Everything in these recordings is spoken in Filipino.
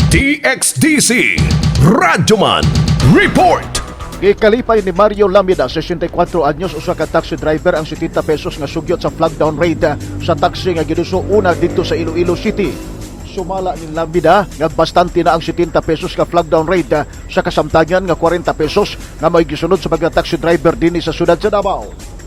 DXDC Radyoman Report. Gikalipay ni Mario Lamida, 64 anyos, usa ka taxi driver ang 70 pesos nga sugyot sa flag down raid sa taxi nga giduso una dito sa Iloilo City. Sumala ni Lamida nga bastante na ang 70 pesos nga flag down raid sa kasamtangan nga 40 pesos nga may gisunod sa mga taxi driver dinhi sa siyudad sa Davao.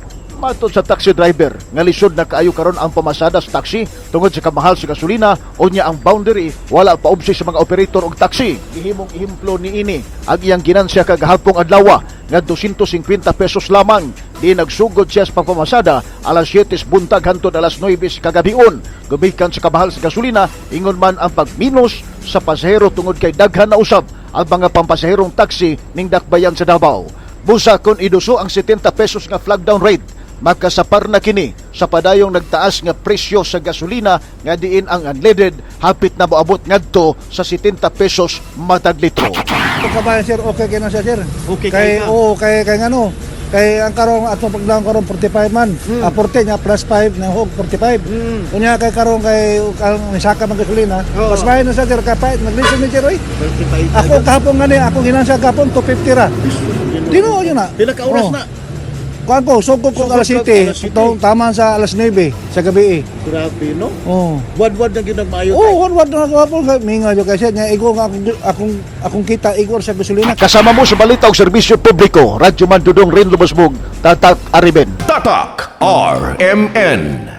Matod sa taxi driver nga lisod na kaayo karon ang pamasada sa taxi tungod sa kamahal sa gasolina o niya ang boundary wala pa obsi sa mga operator og taxi. Gihimong ihimplo niini ang iyang ginansya kagahapong adlaw nga 250 pesos lamang. Di nagsugod siya sa pagpamasada alas 7 buntag hangtod alas 9 kagabion. Gumikan sa kamahal sa gasolina ingon man ang pagminos sa pasahero tungod kay daghan na usab ang mga pampasaherong taxi ning dakbayan sa Davao. Busa kon iduso ang 70 pesos nga flag down rate, makasapar na kini sa padayong nagtaas nga presyo sa gasolina nga diin ang unleaded hapit na moabot ngadto sa 70 pesos matag litro. Kabayan sir, okay kay na siya sir. Okay kay kay ka. oo, kay ngano. Kay ang karong atong pagdaon karon 45 man. 40 nya plus 5 na hog 45. Unya kay karong kay ang saka man gasolina. Oo. Mas bahay na sa sir kapait naglisten ni sir oy. 35. Ako kahapon ngani, ako ginansya kahapon 250 ra. Dino yun na. Pila ka oras Oo. na? Kuan po, sugod ko Sugod alas ka, 7, alas 7. tama sa alas 9 sa gabi. Grabe, no? Oh. Wad-wad na ginagmayo. Oh, wad na ako minga yo kasi nya igo nga akong kita igor sa gasolina. Kasama mo sa balita og serbisyo publiko, Radyo Man Dudong Rin Lubosbog, Tatak Ariben. Tatak RMN.